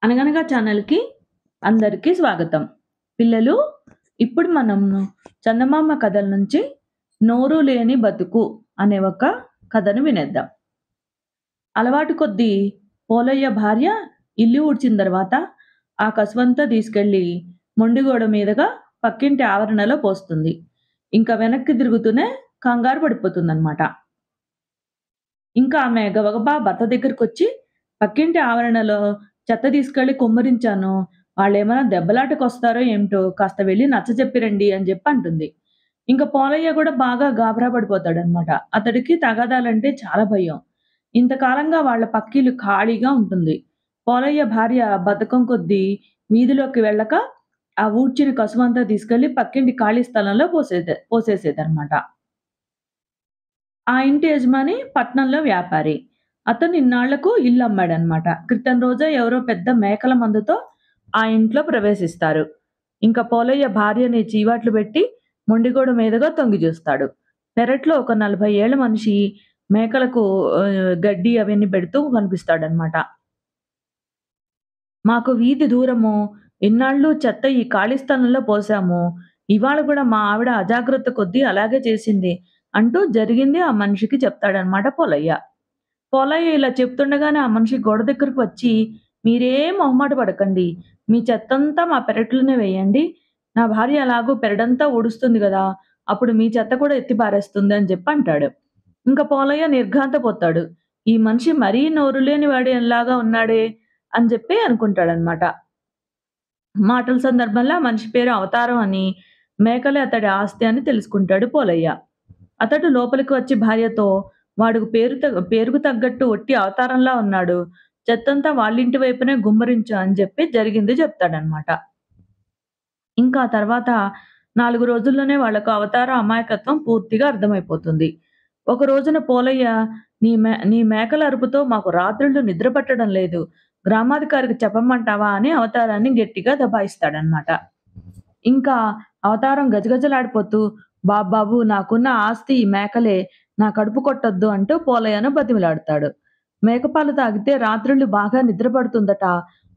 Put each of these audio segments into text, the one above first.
అనగనగా ఛానల్‌కి అందరికీ స్వాగతం. పిల్లలు, ఇప్పుడు మనం చందమామ కథల నుంచి 'నోరు లేని బతుకు' అనే ఒక కథను వినేద్దాం. అలవాటు కొద్దీ పోలయ్య భార్య ఇల్లు ఊడ్చిన తర్వాత ఆ కసువంతా తీసుకెళ్ళి మొండిగోడ మీదగా పక్కింటి ఆవరణలో పోస్తుంది. ఇంక వెనక్కి తిరుగుతూనే కంగారు పడిపోతుందనమాట. ఇంకా ఆమె గబగబా భర్త దగ్గరకొచ్చి, "పక్కింటి ఆవరణలో చెత్త తీసుకెళ్ళి కుమ్మరించాను. వాళ్ళేమైనా దెబ్బలాటకొస్తారో ఏంటో కాస్త వెళ్లి నచ్చజెప్పి రండి" అని జెప్పి అంటుంది. ఇంక పోలయ్య గూడా బాగా గాబరా పడిపోతాడనమాట. అతడికి తగాదాలంటే చాలా భయం. ఇంతకాలంగా వాళ్ళ పక్కిల్లు ఖాళీగా ఉంటుంది. పోలయ్య భార్య బద్ధకం కొద్దీ వీధిలోకి వెళ్ళక, ఆ ఊడ్చిన కసువంతా తీసుకెళ్ళి పక్కింటి ఖాళీ స్థలంలో పోసేసేదనమాట. ఆ ఇంటి యజమాని పట్నంలో వ్యాపారి. అతను ఇన్నాళ్లకు ఇల్లు అమ్మాడనమాట. క్రితం రోజే ఎవరో పెద్ద మేకల మందతో ఆ ఇంట్లో ప్రవేశిస్తారు. ఇంక పోలయ్య భార్యని చీవాట్లు పెట్టి మొండిగోడ మీదుగా తొంగి చూస్తాడు. పెరట్లో ఒక 40 ఏళ్ల మనిషి మేకలకు గడ్డి అవన్నీ పెడుతూ కనిపిస్తాడనమాట. "మాకు వీధి దూరము. ఇన్నాళ్ళు చెత్త ఈ ఖాళీ స్థలంలో పోసాము. ఇవాళ గూడా మా ఆవిడ అజాగ్రత్త కొద్దీ అలాగే చేసింది" అంటూ జరిగింది ఆ మనిషికి చెప్తాడనమాట పోలయ్య. పోలయ్య ఇలా చెప్తుండగానే ఆ మనిషి గోడ దగ్గరకు వచ్చి, "మీరేం మొహమాట పడకండి. మీ చెత్తంతా మా పెరట్లోనే వేయండి. నా భార్య ఎలాగో పెరడంతా ఊడుస్తుంది గదా! అప్పుడు మీ చెత్త కూడా ఎత్తి పారేస్తుంది" అని జెప్పి అంటాడు. ఇంక పోలయ్య నిర్ఘాంతపోతాడు. ఈ మనిషి మరీ నోరులేని వాడిలాగా ఉన్నాడే అని జెప్పి అనుకుంటాడనమాట. మాటల సందర్భంలో ఆ మనిషి పేరు అవతారం అని, మేకలే అతడి ఆస్తి అని తెలుసుకుంటాడు పోలయ్య. అతడు లోపలికి వచ్చి భార్యతో, "వాడు పేరుకు తగ్గట్టు ఒట్టి అవతారంలా ఉన్నాడు. చెత్తంతా వాళ్ళింటి వైపునే గుమ్మరించు" అని చెప్పి జరిగింది చెప్తాడనమాట. ఇంకా ఆ తర్వాత 4 రోజుల్లోనే వాళ్ళకు అవతారం అమాయకత్వం పూర్తిగా అర్థమైపోతుంది. ఒక రోజున పోలయ్య, నీ మేకల అరుపుతో మాకు రాత్రిళ్ళు నిద్ర పట్టడం లేదు. గ్రామాధికారికి చెప్పమంటావా" అని అవతారాన్ని గట్టిగా దబాయిస్తాడనమాట. ఇంకా అవతారం గజగజలాడిపోతూ, "బాబ్బాబు, నాకున్న ఆస్తి ఈ మేకలే. నా కడుపు కొట్టొద్దు" అంటూ పోలయ్యను బతిమిలాడతాడు. మేకపాలు తాగితే రాత్రిళ్ళు బాగా నిద్ర పడుతుందట.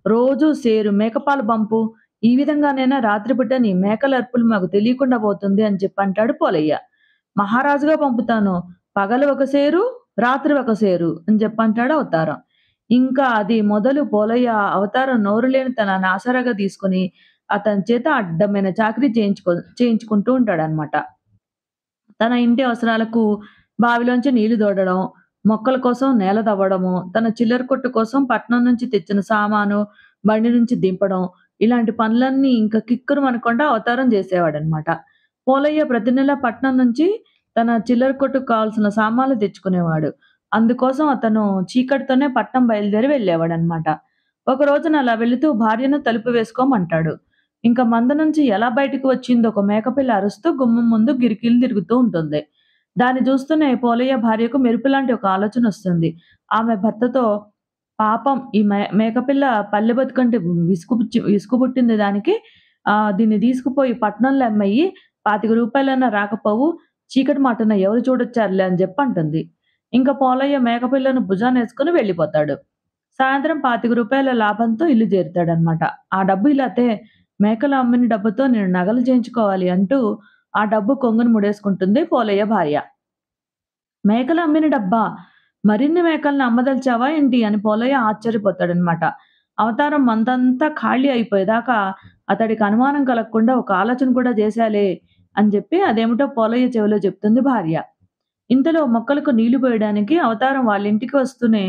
రోజూ సేరు మేకపాలు పంపు. ఈ విధంగానైనా రాత్రిపూట నీ మేకల అరుపులు మాకు తెలియకుండా పోతుంది అని చెప్పంటాడు పోలయ్య. "మహారాజుగా పంపుతాను. పగలు ఒక సేరు, రాత్రి ఒక సేరు" అని చెప్పంటాడు అవతారం. ఇంకా అది మొదలు పోలయ్య అవతారం నోరులేని తనని ఆసరాగా తీసుకొని అతని చేత అడ్డమైన చాకిరీ చేయించుకుంటూ ఉంటాడనమాట. తన ఇంటి అవసరాలకు బావిలోంచి నీళ్లు తోడడం, మొక్కల కోసం నేల తవ్వడము, తన చిల్లర కొట్టు కోసం పట్నం నుంచి తెచ్చిన సామాను బండి నుంచి దింపడం, ఇలాంటి పనులన్నీ ఇంక కిక్కురుమనకుండా అవతారం చేసేవాడనమాట. పోలయ్య ప్రతి నెల పట్నం నుంచి తన చిల్లర కొట్టుకు కావాల్సిన సామాన్లు తెచ్చుకునేవాడు. అందుకోసం అతను చీకటితోనే పట్నం బయలుదేరి వెళ్ళేవాడనమాట. ఒక రోజున అలా వెళుతూ భార్యను తలుపు వేసుకోమంటాడు. ఇంక మంద నుంచి ఎలా బయటికి వచ్చిందో ఒక మేకపిల్ల అరుస్తూ గుమ్మం ముందు గిరికీలు తిరుగుతూ ఉంటుంది. దాన్ని చూస్తూనే పోలయ్య భార్యకు మెరుపులాంటి ఒక ఆలోచనొస్తుంది. ఆమె భర్తతో, "పాపం ఈ మేకపిల్ల పల్లె బతుకంటే విసుగు పుట్టింది దానికి. దీన్ని తీసుకుపోయి పట్నంలో అమ్మేయి. రూ. 25 రాకపోవు. చీకటి మాటున ఎవరు చూడొచ్చారులే" అని జెప్పి అంటుంది. ఇంక పోలయ్య మేకపిల్లను భుజానేసుకొని వెళ్ళిపోతాడు. సాయంత్రం రూ. 25 లాభంతో ఇల్లు చేరుతాడనమాట. "ఆ డబ్బు ఇలాతే, మేకలు అమ్మిన డబ్బుతో నేను నగలు చేయించుకోవాలి" అంటూ ఆ డబ్బు కొంగున ముడేసుకుంటుంది పోలయ్య భార్య. "మేకలు అమ్మిన డబ్బా? మరిన్ని మేకల్ని అమ్మదలిచావా ఏంటి?" అని పోలయ్య ఆశ్చర్యపోతాడనమాట. అవతారం మందంతా ఖాళీ అయిపోయేదాకా అతడికి అనుమానం కలగకుండా ఒక ఆలోచన కూడా చేశాలే అని చెప్పి అదేమిటో పోలయ్య చెవిలో చెప్తుంది భార్య. ఇంతలో మొక్కలకు నీళ్లు పోయడానికి అవతారం వాళ్ళింటికి వస్తూనే,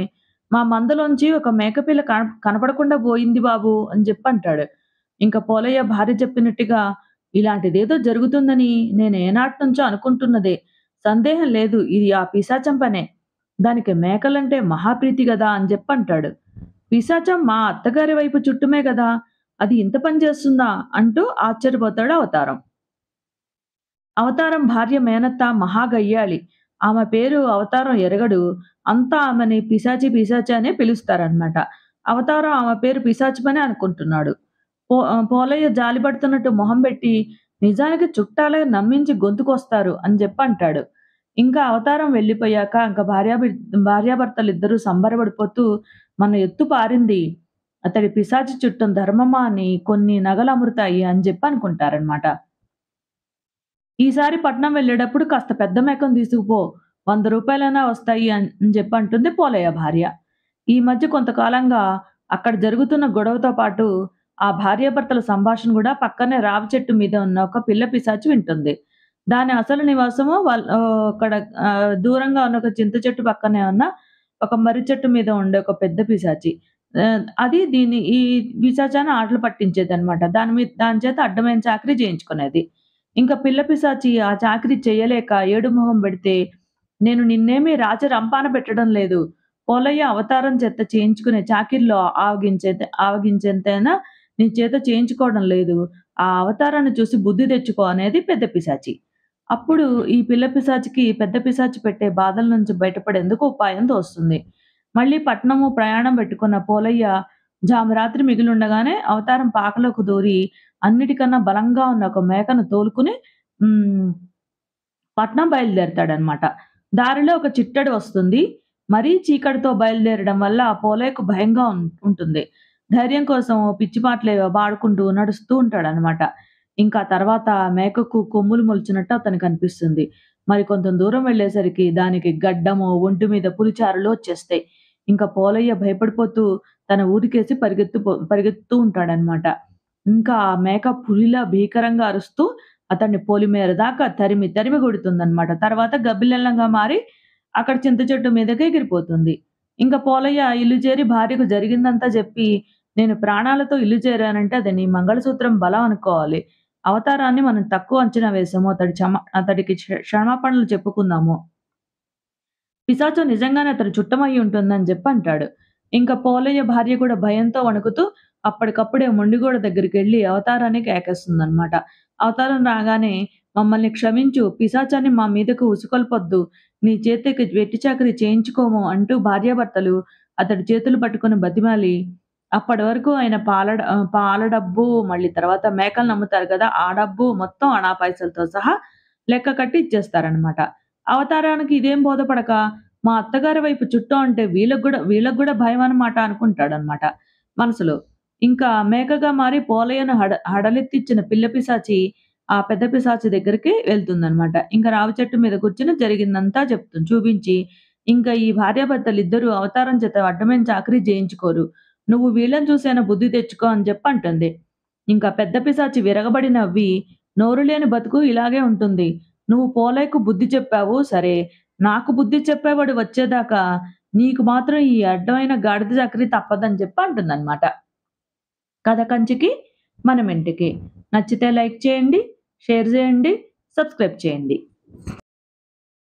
"మా మందలోంచి ఒక మేకపిల్ల కనపడకుండా పోయింది బాబు" అని జెప్పంటాడు. ఇంక పోలయ్య భార్య చెప్పినట్టుగా, "ఇలాంటిదేదో జరుగుతుందని నేను ఏనాటినుంచో అనుకుంటున్నదే. సందేహం లేదు ఇది ఆ పిశాచం పనే. దానికి మేకలంటే మహాప్రీతి గదా" అని జెప్పంటాడు. "పిశాచం మా అత్తగారి వైపు చుట్టమే గదా! అది ఇంత పని చేస్తుందా?" అంటూ ఆశ్చర్యపోతాడు అవతారం. అవతారం భార్య మేనత్త మహా గయ్యాళి. ఆమె పేరు అవతారం ఎరగడు. అంతా ఆమెని పిశాచి పిశాచి అనే పిలుస్తారనమాట. అవతారం ఆమె పేరు పిశాచమనే అనుకుంటున్నాడు. పోలయ్య జాలిపడుతున్నట్టు మొహం పెట్టి, "నిజానికి చుట్టాలే నమ్మించి గొంతుకొస్తారు" అని జెప్పంటాడు. ఇంకా అవతారం వెళ్ళిపోయాక ఇంక భార్యాభర్తలిద్దరూ సంబరపడిపోతూ, "మన ఎత్తు పారింది. అతడి పిశాచి చుట్టం ధర్మమా అని కొన్ని నగలమురుతాయి అని జెప్పి అనుకుంటారనమాట. ఈసారి పట్నం వెళ్ళేటప్పుడు కాస్త పెద్ద మేకను తీసుకుపో. రూ. 100 వస్తాయి అని జెప్పి అంటుంది పోలయ్య భార్య. ఈ మధ్య కొంతకాలంగా అక్కడ జరుగుతున్న గొడవతో పాటు ఆ భార్యాభర్తల సంభాషణ గూడా పక్కనే రావి చెట్టు మీద ఉన్న ఒక పిల్ల పిశాచి వింటుంది. దాని అసలు నివాసము అక్కడ దూరంగా ఉన్న ఒక చింత చెట్టు పక్కనే ఉన్న ఒక మర్రి చెట్టు మీద ఉండే ఒక పెద్ద పిశాచి. అది ఈ పిశాచాన్ని ఆటలు పట్టించేదనమాట. దాని చేత అడ్డమైన చాకిరీ చేయించుకునేది. ఇంక పిల్ల పిశాచి ఆ చాకిరీ చెయ్యలేక ఏడు మొహం బెడితే, "నేను నిన్నేమి రంపాన పెట్టడం లేదు. పోలయ్య అవతారం చేత చేయించుకునే చాకిరీలో ఆవగించేంతైనా నీ చేత చేయించుకోవడం లేదు. ఆ అవతారాన్ని చూసి బుద్ధి తెచ్చుకో" అనేది పెద్ద పిశాచి. అప్పుడు ఈ పిల్ల పిశాచికి పెద్ద పిశాచి పెట్టే బాధల నుంచి బయటపడేందుకు ఉపాయం తోస్తుంది. మళ్ళీ పట్నము ప్రయాణం పెట్టుకున్న పోలయ్య జామరాత్రి మిగిలుండగానే అవతారం పాకలోకి దూరి అన్నిటికన్నా బలంగా ఉన్న ఒక మేకను తోలుకొని హ్మ్. పట్నం బయలుదేరతాడనమాట. దారిలో ఒక చిట్టడి వస్తుంది. మరీ చీకటితో బయలుదేరడం వల్ల ఆ పోలయ్యకు భయంగా ఉంటుంది. ధైర్యం కోసం పిచ్చి పాటలేవో పాడుకుంటూ నడుస్తూ ఉంటాడనమాట. ఇంకా తర్వాత మేకకు కొమ్ములు మొలిచినట్టు అతనికనిపిస్తుంది. మరి కొంత దూరం వెళ్ళేసరికి దానికి గడ్డము, ఒంటి మీద పులిచారలు వచ్చేస్తాయి. ఇంక పోలయ్య భయపడిపోతూ తన ఊరికేసి పరిగెత్తుతూ ఉంటాడనమాట. ఇంకా ఆ మేక పులిలా భీకరంగా అరుస్తూ అతన్ని పొలిమేర దాకా తరిమి తరిమి కొడుతుందనమాట. తర్వాత గబ్బిలెల్లంగా మారి అక్కడ చింత చెట్టు మీదకి ఎగిరిపోతుంది. ఇంక పోలయ్య ఇల్లు చేరి భార్యకు జరిగిందంతా జెప్పి, "నేను ప్రాణాలతో ఇల్లు చేరానంటే అది నీ మంగళసూత్రం బలం అనుకోవాలి. అవతారాన్ని మనం తక్కువ అంచనా వేసాము. అతడికి క్షమాపణలు చెప్పుకుందాము. పిశాచం నిజంగానే అతడి చుట్టమయ్యి ఉంటుందని జెప్పి" అంటాడు. ఇంక పోలయ్య భార్య కూడా భయంతో వణుకుతూ అప్పటికప్పుడే మొండిగోడ దగ్గరికెళ్ళి అవతారాన్ని కేకేస్తుందనమాట. అవతారం రాగానే, "మమ్మల్ని క్షమించు. పిశాచాన్ని మా మీదకు ఉసికొల్పొద్దు. నీ చేతికి వెట్టి చాకిరీ చేయించుకోము" అంటూ భార్యాభర్తలు అతడి చేతులు పట్టుకొని బతిమాలి, అప్పటి వరకు ఆయన పాల డబ్బు, మళ్ళీ తర్వాత మేకలనమ్ముతారు గదా! ఆ డబ్బు మొత్తం అణా పైసలతో సహా లెక్క కట్టి ఇచ్చేస్తారనమాట. అవతారానికి ఇదేం బోధపడక, మా అత్తగారి వైపు చుట్టం అంటే వీళ్ళకి గూడా భయమనమాట అనుకుంటాడనమాట మనసులో. ఇంకా మేకగా మారి పోలయ్యను హడలెత్తిచ్చిన పిల్ల పిశాచి ఆ పెద్ద పిశాచి దగ్గరికి వెళ్తుందనమాట. ఇంక రావి చెట్టు మీద కూర్చొని జరిగిందంతా చూపించి, "ఇంక ఈ భార్యాభర్తలిద్దరూ అవతారం చేత అడ్డమైన చాకిరీ జేయించుకోరు. నువ్వు వీళ్ళని చూసైనా బుద్ధి తెచ్చుకో" అని అంటుంది. ఇంకా పెద్ద పిశాచి విరగబడి నవ్వి, "నోరు లేని బతుకు ఇలాగే ఉంటుంది. నువ్వు పోలయ్యకు బుద్ధి చెప్పావు సరే. నాకు బుద్ధి చెప్పేవాడు వచ్చేదాకా నీకు మాత్రం ఈ అడ్డమైన గాడిద చాకిరీ తప్పదని" అంటుందనమాట. కథ కంచికి మనమింటికి. నచ్చితే లైక్ చేయండి, షేర్ చేయండి, సబ్స్క్రైబ్ చేయండి.